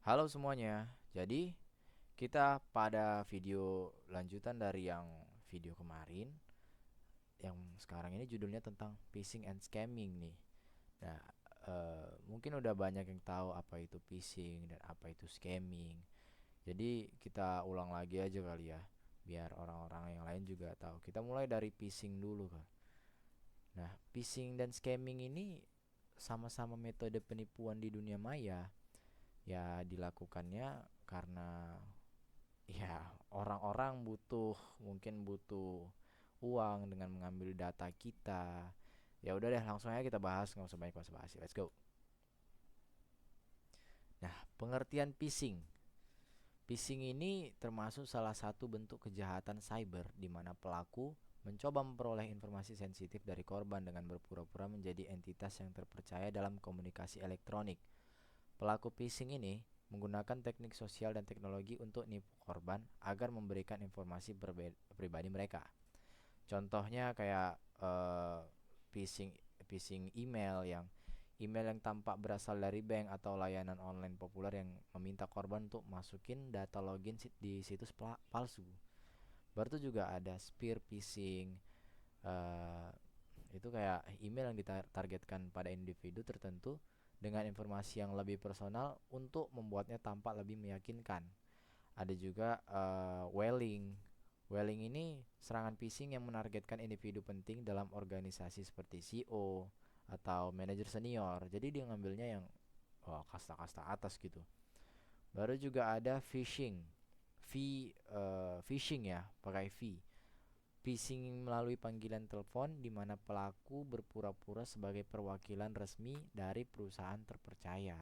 Halo semuanya. Jadi, kita pada video lanjutan dari yang video kemarin, yang sekarang ini judulnya tentang phishing and scamming nih. Nah, mungkin udah banyak yang tahu apa itu phishing dan apa itu scamming. Jadi, kita ulang lagi aja kali ya, biar orang-orang yang lain juga tahu. Kita mulai dari phishing dulu kan. Nah, phishing dan scamming ini sama-sama metode penipuan di dunia maya. Ya, dilakukannya karena ya, orang-orang mungkin butuh uang dengan mengambil data kita. Ya udah deh, langsung aja kita bahas, nggak usah banyak basa-basi. Let's go. Nah, pengertian phishing. Phishing ini termasuk salah satu bentuk kejahatan cyber di mana pelaku mencoba memperoleh informasi sensitif dari korban dengan berpura-pura menjadi entitas yang terpercaya dalam komunikasi elektronik. Pelaku phishing ini menggunakan teknik sosial dan teknologi untuk nipu korban agar memberikan informasi pribadi mereka. Contohnya kayak phishing phishing email yang tampak berasal dari bank atau layanan online populer yang meminta korban untuk masukin data login di situs palsu. Baru itu juga ada spear phishing. eh, itu kayak email yang ditargetkan pada individu tertentu dengan informasi yang lebih personal untuk membuatnya tampak lebih meyakinkan. Ada juga whaling. Whaling ini serangan phishing yang menargetkan individu penting dalam organisasi seperti CEO atau manajer senior. Jadi dia ngambilnya yang kasta-kasta atas gitu. Baru juga ada phishing. Phishing ya, pakai V. Phishing melalui panggilan telepon di mana pelaku berpura-pura sebagai perwakilan resmi dari perusahaan terpercaya.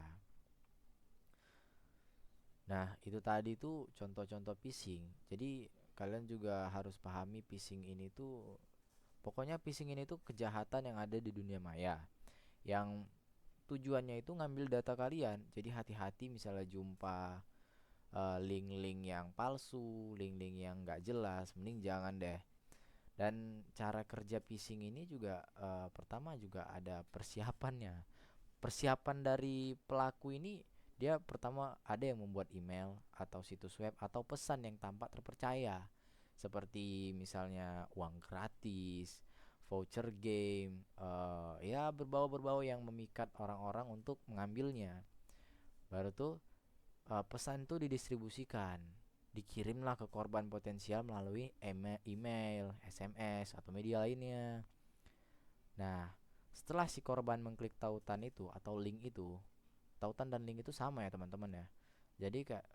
Nah, itu tadi tuh contoh-contoh phishing. Jadi, kalian juga harus pahami phishing ini tuh pokoknya phishing ini tuh kejahatan yang ada di dunia maya yang tujuannya itu ngambil data kalian. Jadi hati-hati misalnya jumpa link-link yang palsu, link-link yang nggak jelas, mending jangan deh. Dan cara kerja phishing ini juga pertama juga ada persiapannya. Persiapan dari pelaku ini dia pertama ada yang membuat email atau situs web atau pesan yang tampak terpercaya seperti misalnya uang gratis, voucher game, ya berbau-berbau yang memikat orang-orang untuk mengambilnya. Baru tuh pesan itu didistribusikan, dikirimlah ke korban potensial melalui email, SMS atau media lainnya. Nah, setelah si korban mengklik tautan itu atau link itu, tautan dan link itu sama ya teman-teman ya. Jadi kayak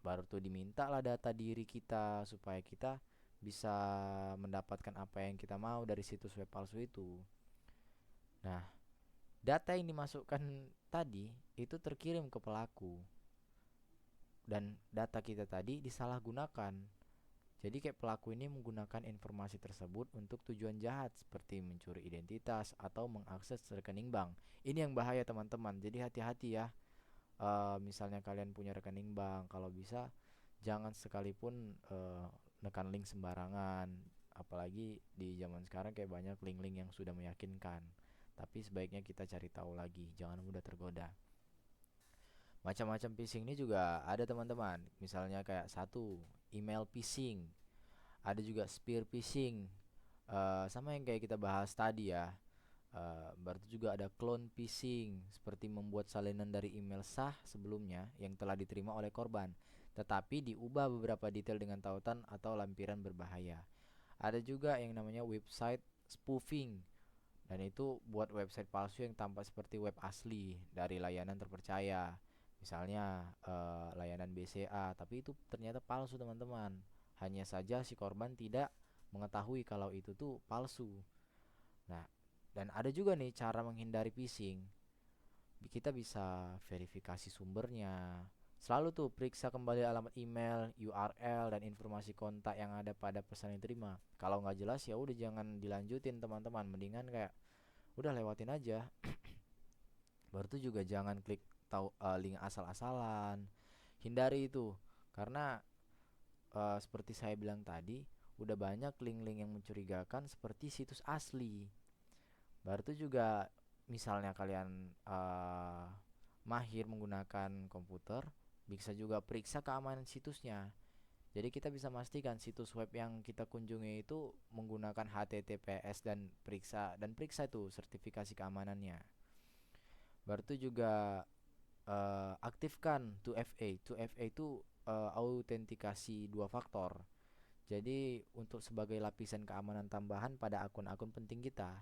baru tuh diminta lah data diri kita supaya kita bisa mendapatkan apa yang kita mau dari situs web palsu itu. Nah, data yang dimasukkan tadi itu terkirim ke pelaku dan data kita tadi disalahgunakan. Jadi kayak pelaku ini menggunakan informasi tersebut untuk tujuan jahat seperti mencuri identitas atau mengakses rekening bank. Ini yang bahaya teman-teman. Jadi hati-hati ya. Misalnya kalian punya rekening bank, kalau bisa jangan sekalipun nekan link sembarangan. Apalagi di zaman sekarang kayak banyak link-link yang sudah meyakinkan. Tapi sebaiknya kita cari tahu lagi, jangan mudah tergoda. Macam-macam phishing ini juga ada teman-teman. Misalnya kayak satu, email phishing. Ada juga spear phishing. Sama yang kayak kita bahas tadi ya. Berarti juga ada clone phishing, seperti membuat salinan dari email sah sebelumnya yang telah diterima oleh korban, tetapi diubah beberapa detail dengan tautan atau lampiran berbahaya. Ada juga yang namanya website spoofing, dan itu buat website palsu yang tampak seperti web asli dari layanan terpercaya. Misalnya layanan BCA, tapi itu ternyata palsu teman-teman. Hanya saja si korban tidak mengetahui kalau itu tuh palsu. Nah, dan ada juga nih cara menghindari phishing. Kita bisa verifikasi sumbernya. Selalu tuh periksa kembali alamat email, URL, dan informasi kontak yang ada pada pesan yang diterima. Kalau nggak jelas ya udah jangan dilanjutin teman-teman. Mendingan kayak udah lewatin aja. Baru tuh juga jangan klik link asal-asalan. Hindari itu karena seperti saya bilang tadi, udah banyak link-link yang mencurigakan seperti situs asli. Baru itu juga misalnya kalian mahir menggunakan komputer, Bisa juga periksa keamanan situsnya. Jadi kita bisa memastikan situs web yang kita kunjungi itu menggunakan HTTPS dan periksa itu sertifikasi keamanannya. Baru itu juga aktifkan 2FA. 2FA itu autentikasi dua faktor. Jadi untuk sebagai lapisan keamanan tambahan pada akun-akun penting kita.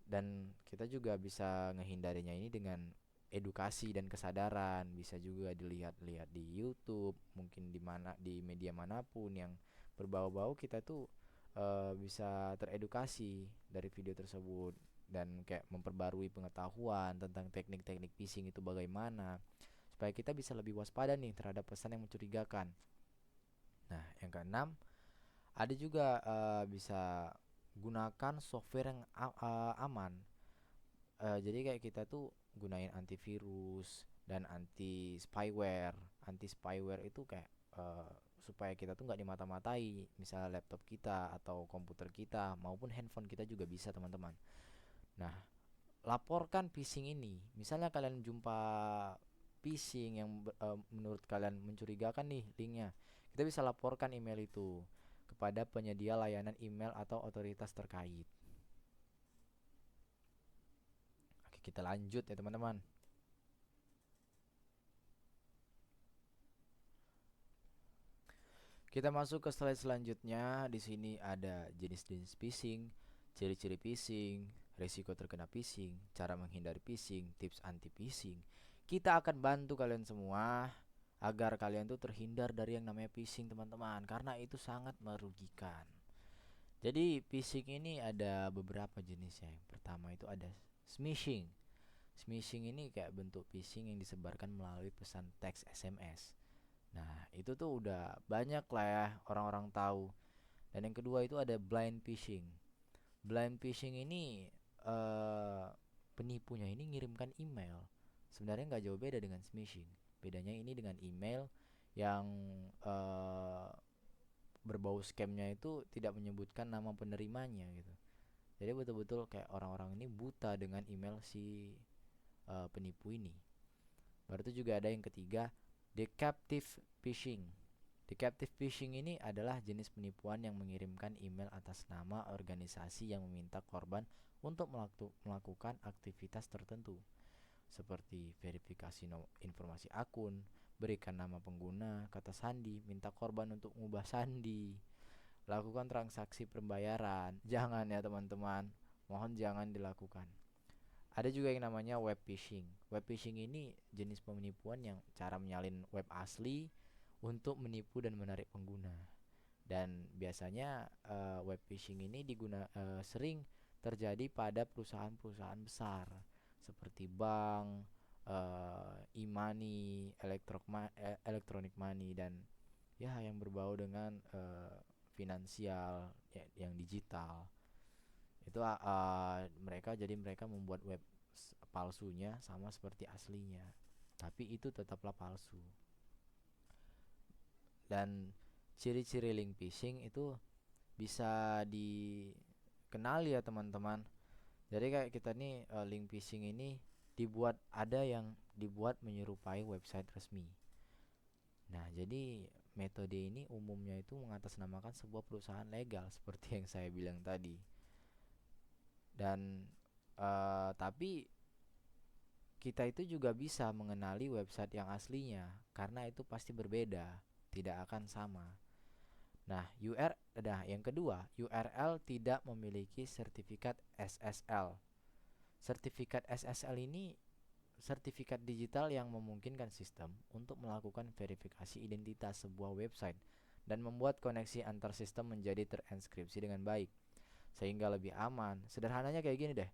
Dan kita juga bisa ngehindarinya ini dengan edukasi dan kesadaran. Bisa juga dilihat-lihat di YouTube, mungkin di media manapun yang berbau-bau, kita tuh bisa teredukasi dari video tersebut dan kayak memperbarui pengetahuan tentang teknik-teknik phishing itu bagaimana, supaya kita bisa lebih waspada nih terhadap pesan yang mencurigakan. Nah, yang keenam, ada juga bisa gunakan software yang aman. Jadi kayak kita tuh gunain antivirus dan anti spyware. Anti spyware itu kayak supaya kita tuh nggak dimata-matai, misalnya laptop kita atau komputer kita maupun handphone kita juga bisa, teman-teman. Nah, laporkan phishing ini. Misalnya kalian jumpa phishing yang menurut kalian mencurigakan nih linknya, kita bisa laporkan email itu kepada penyedia layanan email atau otoritas terkait. Oke, kita lanjut ya teman-teman. Kita masuk ke slide selanjutnya. Di sini ada jenis-jenis phishing, ciri-ciri phishing, risiko terkena phishing, cara menghindari phishing, tips anti phishing. Kita akan bantu kalian semua agar kalian tuh terhindar dari yang namanya phishing, teman-teman, karena itu sangat merugikan. Jadi phishing ini ada beberapa jenisnya. Yang pertama itu ada smishing. Smishing ini kayak bentuk phishing yang disebarkan melalui pesan teks SMS. Nah, itu tuh udah banyak lah ya orang-orang tahu. Dan yang kedua itu ada blind phishing. Blind phishing ini penipunya ini ngirimkan email. Sebenarnya nggak jauh beda dengan smishing. Bedanya ini dengan email yang berbau scamnya itu tidak menyebutkan nama penerimanya gitu. Jadi betul-betul kayak orang-orang ini buta dengan email si penipu ini. Baru itu juga ada yang ketiga, deceptive phishing. Deceptive phishing ini adalah jenis penipuan yang mengirimkan email atas nama organisasi yang meminta korban untuk melakukan aktivitas tertentu, seperti verifikasi informasi akun, berikan nama pengguna, kata sandi, minta korban untuk mengubah sandi, lakukan transaksi pembayaran. Jangan ya teman-teman, mohon jangan dilakukan. Ada juga yang namanya web phishing. Web phishing ini jenis penipuan yang cara menyalin web asli untuk menipu dan menarik pengguna. Dan biasanya web phishing ini sering terjadi pada perusahaan-perusahaan besar seperti bank, e-money, electronic money, dan ya yang berbau dengan finansial yang digital. Itu mereka membuat web palsunya sama seperti aslinya, tapi itu tetaplah palsu. Dan ciri-ciri link phishing itu bisa dikenali ya teman-teman. Jadi kayak kita nih link phishing ini ada yang dibuat menyerupai website resmi. Nah, jadi metode ini umumnya itu mengatasnamakan sebuah perusahaan legal seperti yang saya bilang tadi. Dan tapi kita itu juga bisa mengenali website yang aslinya karena itu pasti berbeda, tidak akan sama. Nah, yang kedua, URL tidak memiliki sertifikat SSL. Sertifikat SSL ini sertifikat digital yang memungkinkan sistem untuk melakukan verifikasi identitas sebuah website dan membuat koneksi antar sistem menjadi terenkripsi dengan baik sehingga lebih aman. Sederhananya kayak gini deh.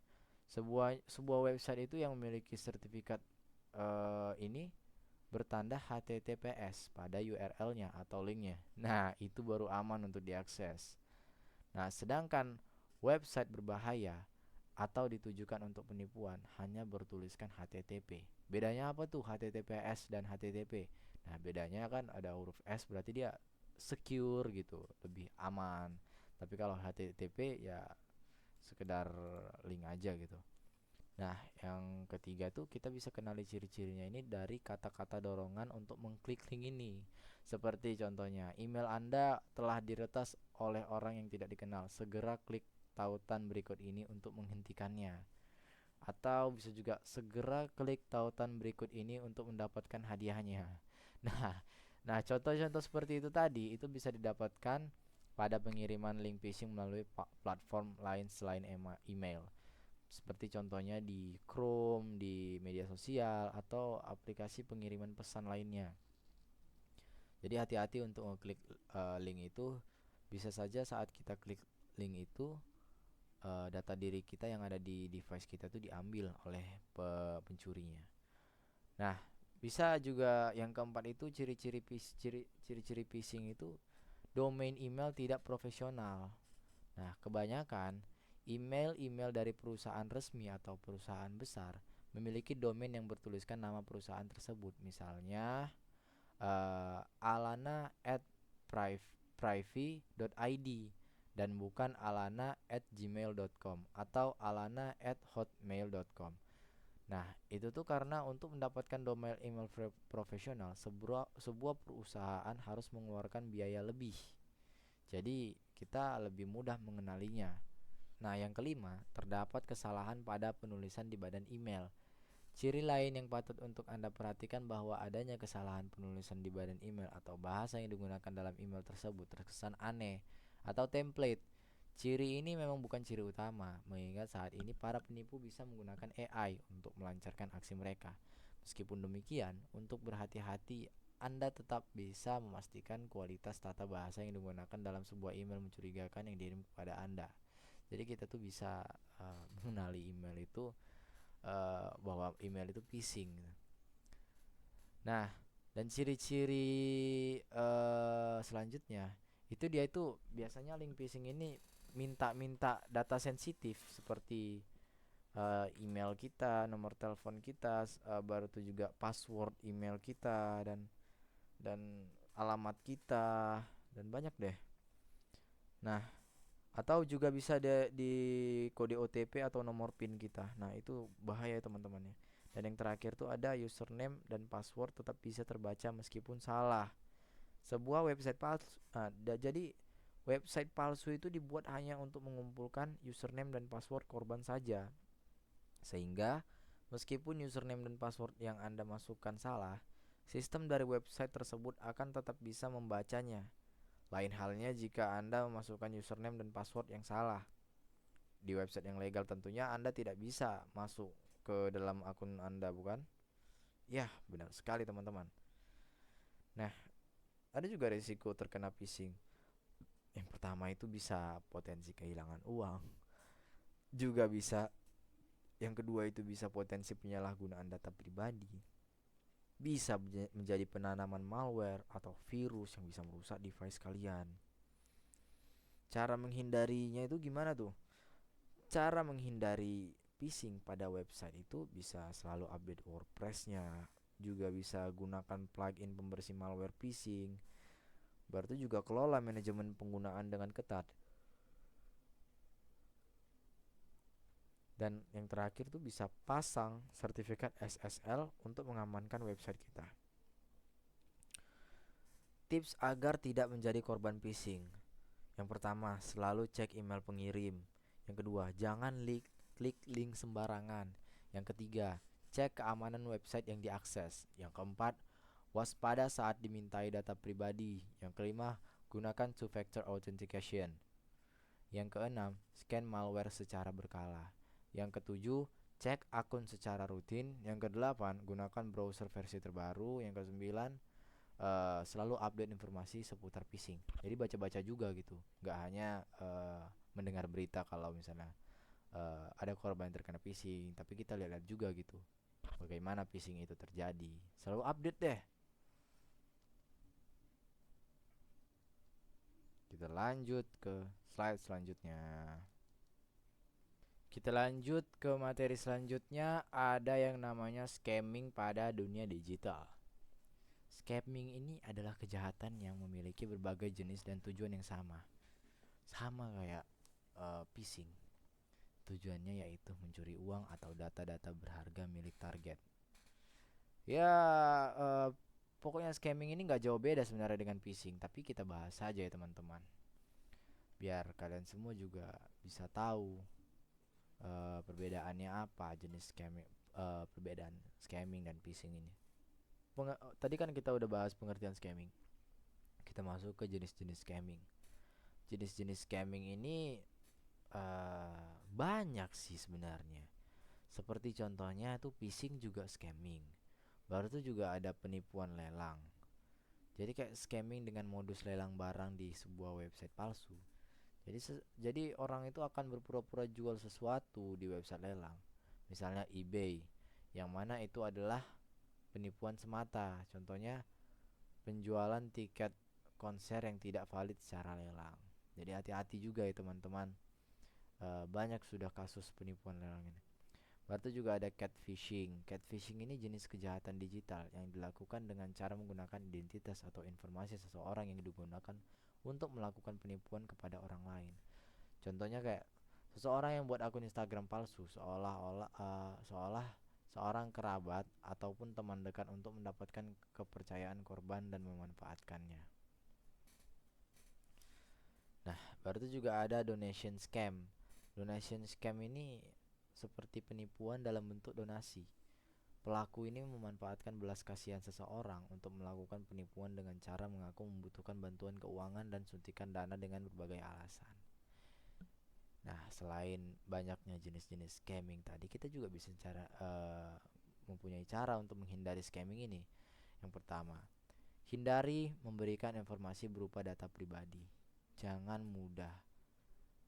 Sebuah website itu yang memiliki sertifikat ini bertanda HTTPS pada URL-nya atau linknya. Nah, itu baru aman untuk diakses. Nah, sedangkan website berbahaya atau ditujukan untuk penipuan hanya bertuliskan HTTP. Bedanya apa tuh HTTPS dan HTTP? Nah, bedanya kan ada huruf S, berarti dia secure gitu, lebih aman. Tapi kalau HTTP ya sekedar link aja gitu. Nah, yang ketiga tuh kita bisa kenali ciri-cirinya ini dari kata-kata dorongan untuk mengklik link ini. Seperti contohnya, email Anda telah diretas oleh orang yang tidak dikenal. Segera klik tautan berikut ini untuk menghentikannya. Atau bisa juga segera klik tautan berikut ini untuk mendapatkan hadiahnya. Nah, nah contoh-contoh seperti itu tadi itu bisa didapatkan pada pengiriman link phishing melalui platform lain selain email. Seperti contohnya di Chrome, di media sosial, atau aplikasi pengiriman pesan lainnya. Jadi hati-hati untuk ngeklik link itu. Bisa saja saat kita klik link itu, data diri kita yang ada di device kita itu diambil oleh pencurinya. Nah, bisa juga yang keempat itu ciri-ciri phishing itu domain email tidak profesional. Nah, kebanyakan email-email dari perusahaan resmi atau perusahaan besar memiliki domain yang bertuliskan nama perusahaan tersebut. Misalnya alana@privy.id dan bukan alana@gmail.com atau alana@hotmail.com. Nah, itu tuh karena untuk mendapatkan domain email profesional, sebuah perusahaan harus mengeluarkan biaya lebih. Jadi, kita lebih mudah mengenalinya. Nah, yang kelima, terdapat kesalahan pada penulisan di badan email. Ciri lain yang patut untuk Anda perhatikan bahwa adanya kesalahan penulisan di badan email atau bahasa yang digunakan dalam email tersebut terkesan aneh atau template. Ciri ini memang bukan ciri utama, mengingat saat ini para penipu bisa menggunakan AI untuk melancarkan aksi mereka. Meskipun demikian, untuk berhati-hati, Anda tetap bisa memastikan kualitas tata bahasa yang digunakan dalam sebuah email mencurigakan yang dikirim kepada Anda. Jadi kita tuh bisa mengenali email itu, bahwa email itu phishing. Nah, dan ciri-ciri selanjutnya itu dia itu biasanya link phishing ini minta data sensitif seperti email kita, nomor telepon kita, baru itu juga password email kita dan alamat kita dan banyak deh. Nah, atau juga bisa di kode OTP atau nomor PIN kita. Nah, itu bahaya teman-teman ya. Dan yang terakhir tuh ada username dan password tetap bisa terbaca meskipun salah. Sebuah website palsu. Nah, jadi website palsu itu dibuat hanya untuk mengumpulkan username dan password korban saja. Sehingga meskipun username dan password yang Anda masukkan salah, sistem dari website tersebut akan tetap bisa membacanya. Lain halnya jika Anda memasukkan username dan password yang salah. Di website yang legal tentunya Anda tidak bisa masuk ke dalam akun Anda, bukan? Ya, benar sekali teman-teman. Nah, ada juga risiko terkena phishing. Yang pertama itu bisa potensi kehilangan uang. Juga bisa, yang kedua itu bisa potensi penyalahgunaan data pribadi. Bisa menjadi penanaman malware atau virus yang bisa merusak device kalian. Cara menghindarinya itu gimana tuh? Cara menghindari phishing pada website itu bisa selalu update WordPress-nya, juga bisa gunakan plugin pembersih malware phishing. Berarti juga kelola manajemen penggunaan dengan ketat. Dan yang terakhir tuh bisa pasang sertifikat SSL untuk mengamankan website kita. Tips agar tidak menjadi korban phishing. Yang pertama, selalu cek email pengirim. Yang kedua, jangan klik link sembarangan. Yang ketiga, cek keamanan website yang diakses. Yang keempat, waspada saat dimintai data pribadi. Yang kelima, gunakan two-factor authentication. Yang keenam, scan malware secara berkala. Yang ketujuh, cek akun secara rutin. Yang kedelapan, gunakan browser versi terbaru. Yang kesembilan, selalu update informasi seputar phishing. Jadi baca-baca juga gitu, nggak hanya mendengar berita kalau misalnya ada korban yang terkena phishing, tapi kita lihat juga gitu bagaimana phishing itu terjadi. Selalu update deh. Kita lanjut ke slide selanjutnya. Kita lanjut ke materi selanjutnya, ada yang namanya scamming pada dunia digital. Scamming ini adalah kejahatan yang memiliki berbagai jenis dan tujuan yang sama. Sama kayak phishing. Tujuannya yaitu mencuri uang atau data-data berharga milik target. Ya, eh, pokoknya scamming ini nggak jauh beda sebenarnya dengan phishing, tapi kita bahas saja ya teman-teman. Biar kalian semua juga bisa tahu perbedaannya apa jenis scamming, perbedaan scamming dan phishing ini. Tadi kan kita udah bahas pengertian scamming. Kita masuk ke jenis-jenis scamming. Jenis-jenis scamming ini banyak sih sebenarnya. Seperti contohnya tuh phishing juga scamming. Baru tuh juga ada penipuan lelang. Jadi kayak scamming dengan modus lelang barang di sebuah website palsu. Jadi orang itu akan berpura-pura jual sesuatu di website lelang. Misalnya eBay, yang mana itu adalah penipuan semata. Contohnya penjualan tiket konser yang tidak valid secara lelang. Jadi hati-hati juga ya teman-teman. Banyak sudah kasus penipuan lelang ini. Lalu juga ada catfishing. Catfishing ini jenis kejahatan digital yang dilakukan dengan cara menggunakan identitas atau informasi seseorang yang digunakan untuk melakukan penipuan kepada orang lain. Contohnya kayak seseorang yang buat akun Instagram palsu seolah seorang kerabat ataupun teman dekat untuk mendapatkan kepercayaan korban dan memanfaatkannya. Nah, baru itu juga ada donation scam. Donation scam ini seperti penipuan dalam bentuk donasi. Pelaku ini memanfaatkan belas kasihan seseorang untuk melakukan penipuan dengan cara mengaku membutuhkan bantuan keuangan dan suntikan dana dengan berbagai alasan. Nah, selain banyaknya jenis-jenis scamming tadi, kita juga bisa mempunyai cara untuk menghindari scamming ini. Yang pertama, hindari memberikan informasi berupa data pribadi. Jangan mudah.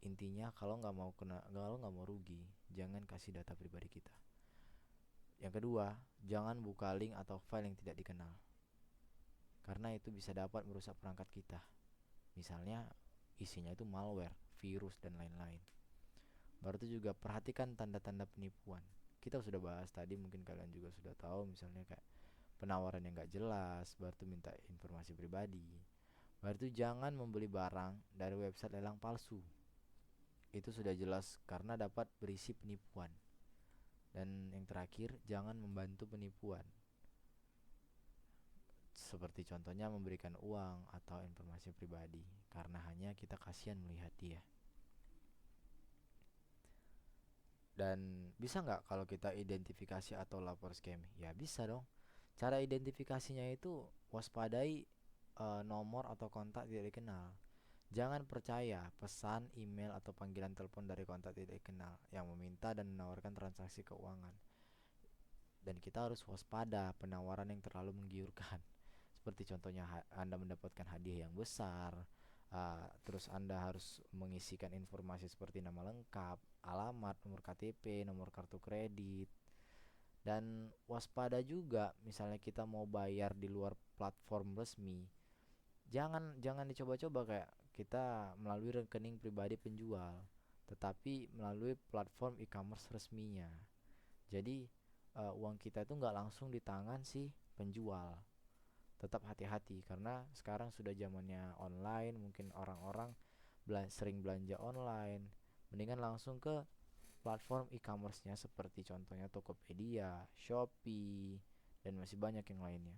Intinya kalau nggak mau rugi, jangan kasih data pribadi kita. Yang kedua, jangan buka link atau file yang tidak dikenal, karena itu bisa dapat merusak perangkat kita. Misalnya isinya itu malware, virus dan lain-lain. Baru itu juga perhatikan tanda-tanda penipuan. Kita sudah bahas tadi, mungkin kalian juga sudah tahu, misalnya kayak penawaran yang gak jelas, baru itu minta informasi pribadi. Baru itu jangan membeli barang dari website lelang palsu. Itu sudah jelas karena dapat berisi penipuan. Dan yang terakhir, jangan membantu penipuan. Seperti contohnya memberikan uang atau informasi pribadi, karena hanya kita kasihan melihat dia. Dan bisa nggak kalau kita identifikasi atau lapor scamming? Ya bisa dong. Cara identifikasinya itu waspadai nomor atau kontak tidak dikenal. Jangan percaya pesan, email, atau panggilan telepon dari kontak tidak dikenal yang meminta dan menawarkan transaksi keuangan. Dan kita harus waspada penawaran yang terlalu menggiurkan. Seperti contohnya Anda mendapatkan hadiah yang besar, terus Anda harus mengisikan informasi seperti nama lengkap, alamat, nomor KTP, nomor kartu kredit. Dan waspada juga misalnya kita mau bayar di luar platform resmi. Jangan dicoba-coba kayak kita melalui rekening pribadi penjual, tetapi melalui platform e-commerce resminya. Jadi uang kita itu nggak langsung di tangan si penjual. Tetap hati-hati karena sekarang sudah zamannya online, mungkin orang-orang sering belanja online. Mendingan langsung ke platform e-commerce-nya seperti contohnya Tokopedia, Shopee, dan masih banyak yang lainnya.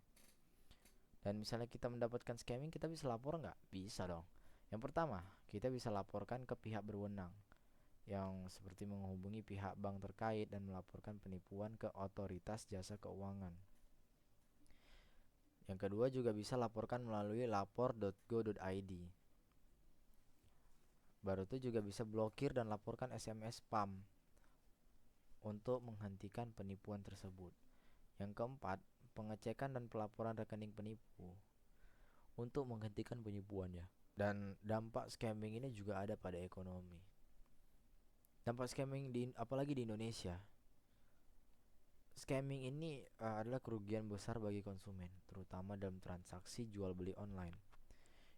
Dan misalnya kita mendapatkan scamming, kita bisa lapor nggak? Bisa dong. Yang pertama, kita bisa laporkan ke pihak berwenang, yang seperti menghubungi pihak bank terkait dan melaporkan penipuan ke otoritas jasa keuangan. Yang kedua juga bisa laporkan melalui lapor.go.id. Baru itu juga bisa blokir dan laporkan SMS spam untuk menghentikan penipuan tersebut. Yang keempat, pengecekan dan pelaporan rekening penipu untuk menghentikan penipuannya. Dan dampak scamming ini juga ada pada ekonomi. Dampak scamming apalagi di Indonesia. Scamming ini adalah kerugian besar bagi konsumen, terutama dalam transaksi jual beli online.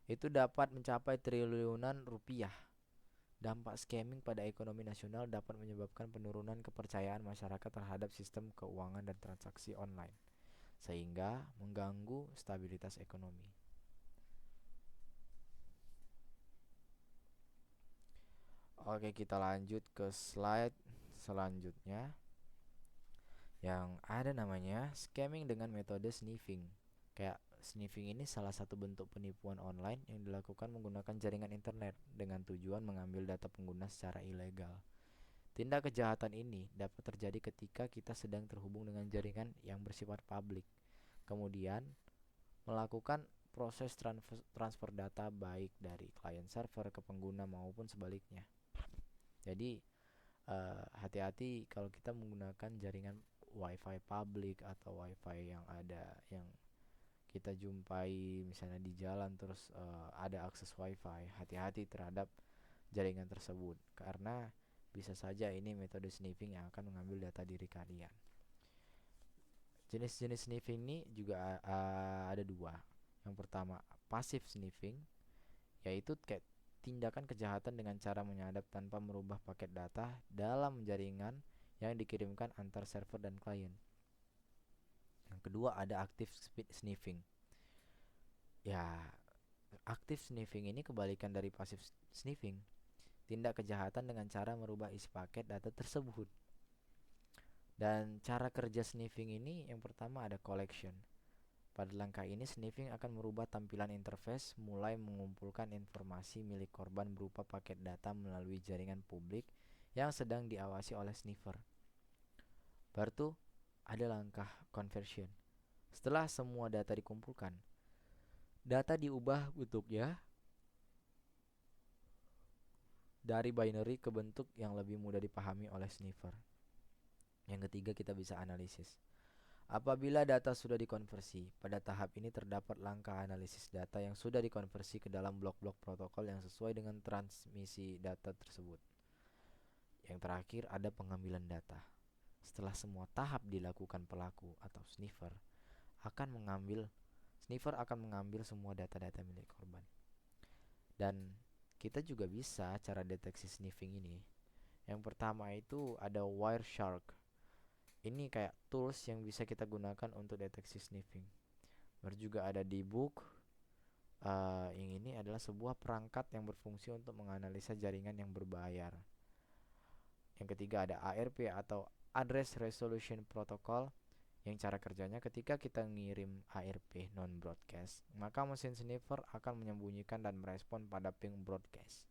Itu dapat mencapai triliunan rupiah. Dampak scamming pada ekonomi nasional dapat menyebabkan penurunan kepercayaan masyarakat terhadap sistem keuangan dan transaksi online, sehingga mengganggu stabilitas ekonomi. Oke, kita lanjut ke slide selanjutnya yang ada namanya scamming dengan metode sniffing. Kayak sniffing ini salah satu bentuk penipuan online yang dilakukan menggunakan jaringan internet dengan tujuan mengambil data pengguna secara ilegal. Tindak kejahatan ini dapat terjadi ketika kita sedang terhubung dengan jaringan yang bersifat publik, kemudian melakukan proses transfer data baik dari klien server ke pengguna maupun sebaliknya. Jadi hati-hati kalau kita menggunakan jaringan WiFi publik atau WiFi yang ada yang kita jumpai misalnya di jalan, terus ada akses WiFi. Hati-hati terhadap jaringan tersebut karena bisa saja ini metode sniffing yang akan mengambil data diri kalian. Jenis-jenis sniffing ini juga ada dua. Yang pertama passive sniffing, yaitu kayak tindakan kejahatan dengan cara menyadap tanpa merubah paket data dalam jaringan yang dikirimkan antar server dan klien. Yang kedua ada active sniffing. Ya, active sniffing ini kebalikan dari passive sniffing. Tindak kejahatan dengan cara merubah isi paket data tersebut. Dan cara kerja sniffing ini yang pertama ada collection. Pada langkah ini sniffing akan merubah tampilan interface mulai mengumpulkan informasi milik korban berupa paket data melalui jaringan publik yang sedang diawasi oleh sniffer. Baru ada langkah conversion. Setelah semua data dikumpulkan, data diubah bentuknya dari binary ke bentuk yang lebih mudah dipahami oleh sniffer. Yang ketiga kita bisa analisis. Apabila data sudah dikonversi, pada tahap ini terdapat langkah analisis data yang sudah dikonversi ke dalam blok-blok protokol yang sesuai dengan transmisi data tersebut. Yang terakhir ada pengambilan data. Setelah semua tahap dilakukan, pelaku atau sniffer akan mengambil semua data-data milik korban. Dan kita juga bisa cara deteksi sniffing ini. Yang pertama itu ada Wireshark. Ini kayak tools yang bisa kita gunakan untuk deteksi sniffing. Baru juga ada Debook. Yang ini adalah sebuah perangkat yang berfungsi untuk menganalisa jaringan yang berbayar. Yang ketiga ada ARP atau Address Resolution Protocol, yang cara kerjanya ketika kita ngirim ARP non-broadcast, maka mesin sniffer akan menyembunyikan dan merespon pada ping broadcast.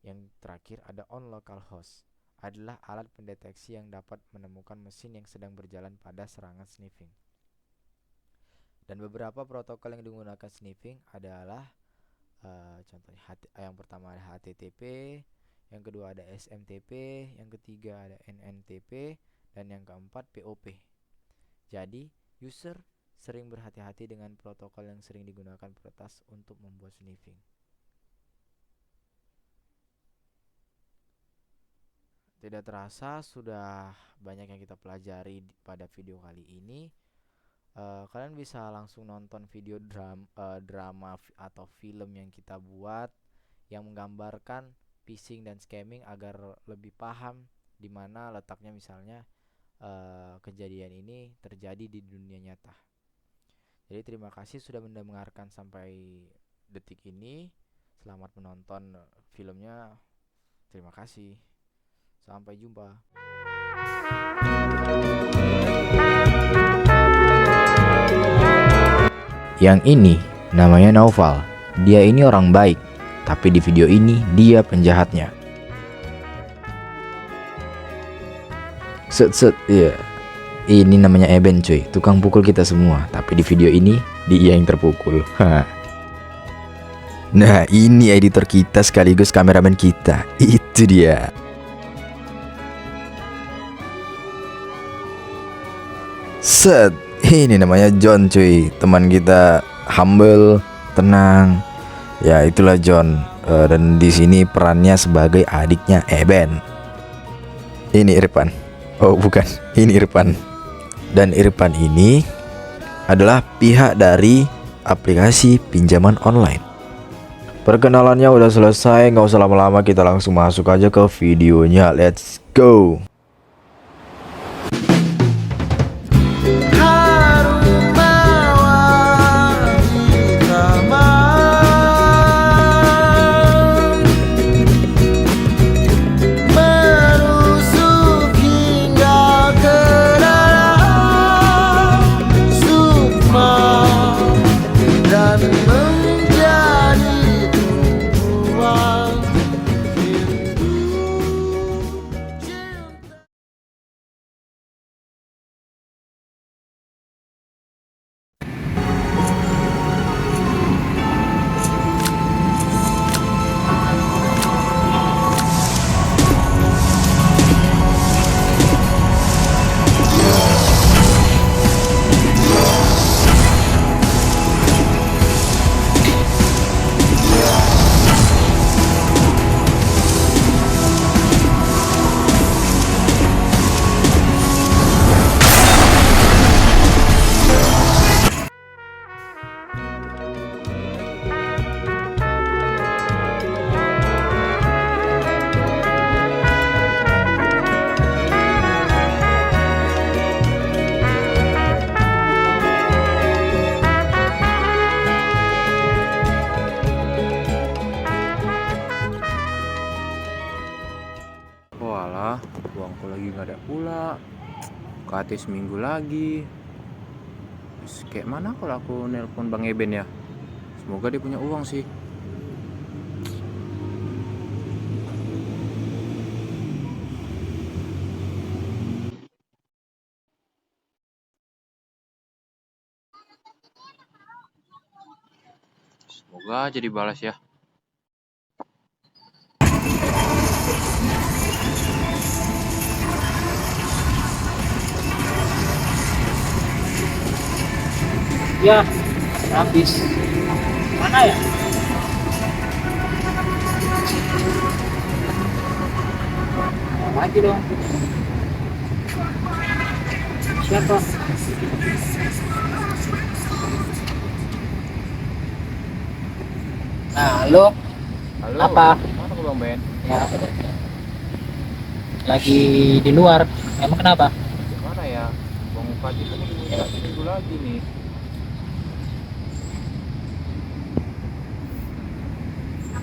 Yang terakhir ada OnLocalHost, adalah alat pendeteksi yang dapat menemukan mesin yang sedang berjalan pada serangan sniffing. Dan beberapa protokol yang digunakan sniffing adalah contohnya yang pertama ada HTTP, yang kedua ada SMTP, yang ketiga ada NNTP, dan yang keempat POP. Jadi user sering berhati-hati dengan protokol yang sering digunakan peretas untuk membuat sniffing. Tidak terasa sudah banyak yang kita pelajari pada video kali ini. Kalian bisa langsung nonton video drama atau film yang kita buat yang menggambarkan phishing dan scamming agar lebih paham di mana letaknya misalnya kejadian ini terjadi di dunia nyata. Jadi terima kasih sudah mendengarkan sampai detik ini. Selamat menonton filmnya. Terima kasih. Sampai jumpa. Yang ini namanya Naufal. Dia ini orang baik, tapi di video ini dia penjahatnya. Iya. Ini namanya Eben cuy, tukang pukul kita semua. Tapi di video ini dia yang terpukul. Nah ini editor kita sekaligus kameramen kita. Itu dia. Ini namanya John cuy, teman kita, humble, tenang. Ya itulah John. Dan di sini perannya sebagai adiknya Eben. Ini Irfan. Oh bukan, ini Irfan. Dan Irfan ini adalah pihak dari aplikasi pinjaman online. Perkenalannya udah selesai, nggak usah lama-lama, kita langsung masuk aja ke videonya. Let's go. aku lagi nggak ada pula. UKT seminggu lagi. Terus kayak mana kalau aku nelpon Bang Eben ya? Semoga dia punya uang sih. Semoga aja dibalas ya. Ya, habis. Mana ya? Lagi dong. Siapa? Nah, halo. Halo. Apa? Mana Bang Ben? Ya, lagi di luar. Emang kenapa? Mana ya? Bang UKT seminggu lagi nih.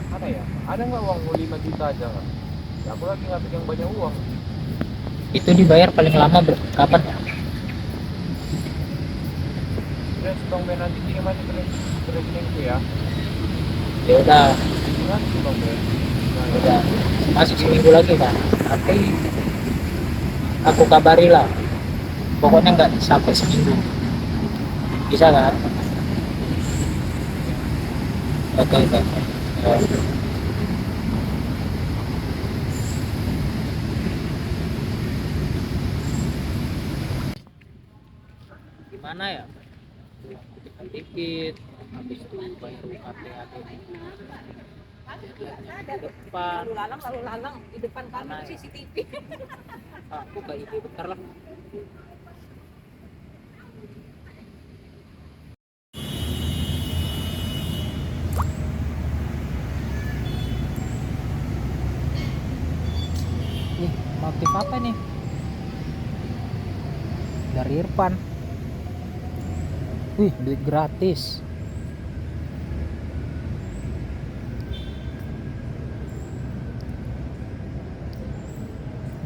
Mana ya? Ada nggak uang 5 juta aja nggak? Ya, aku lagi nggak pegang banyak uang. Itu dibayar paling lama kapan ya? Terus Bang Ben nanti kirim aja ke rekeningku ya. Ya udah, Terima kasih Bang Ben. Nah, ya udah. Masih seminggu lagi kan. Nanti aku kabari lah. Pokoknya nggak sampai seminggu. Bisa kan? Oke, oke. Ya. Gimana ya? Dikit habis itu bayar UKT lagi depan Lalu lalang di depan kamu mana ya? CCTV. Aku ke ini bentar lah. Nih, notif apa nih? Dari Irfan. Wih, duit gratis.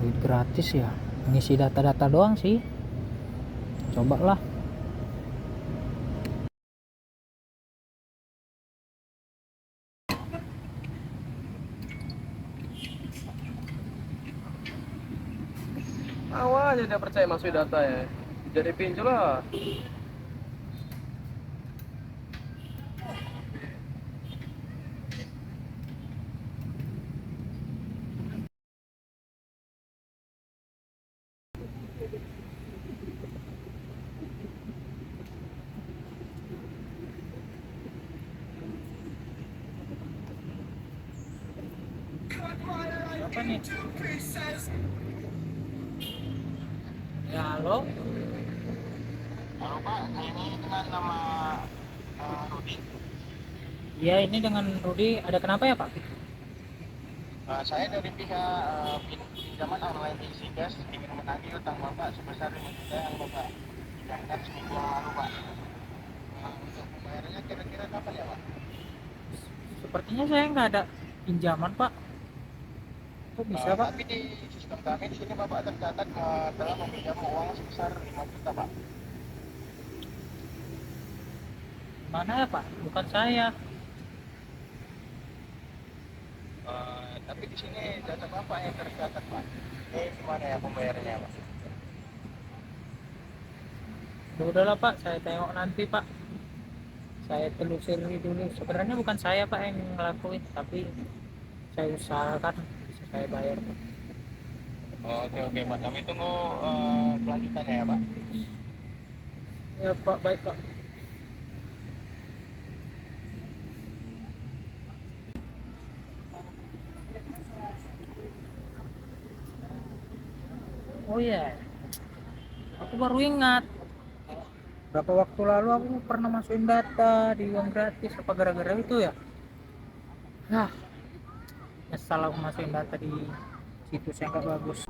Duit gratis ya. Ngisi data-data doang sih. Cobalah. awal aja dia percaya masuk data ya. Jadi pinjol lah. Apa nih? Ya, halo. Halo Pak, ini dengan nama Rudi. Iya, ini dengan Rudi. Ada kenapa ya, Pak? Saya dari pihak pinjaman online di Sigas ingin menagih utang Bapak sebesar 5 juta yang Bapak pinjamkan seminggu yang lalu Pak. Untuk pembayarannya kira-kira kapan ya Pak? Sepertinya saya nggak ada pinjaman, Pak. Kok bisa, Pak? Tapi di sistem kami di sini Bapak tercatat telah meminjam uang sebesar 5 juta Pak. Mana ya, Pak? Bukan saya. Tapi di sini data Bapak yang tercatat Pak. Ini gimana ya pembayarannya Pak? Udahlah, Pak, saya tengok nanti, Pak. Saya telusuri dulu. Sebenarnya bukan saya, Pak, yang ngelakuin, tapi saya usahakan bisa saya bayar, Pak. Oke Pak, kami tunggu kelanjutannya ya Pak. Ya, Pak, baik, Pak. Oh iya, aku baru ingat. Berapa waktu lalu aku pernah masukin data di uang gratis. Apa gara-gara itu ya? Nah, nyesal aku masukin data di situs yang gak bagus.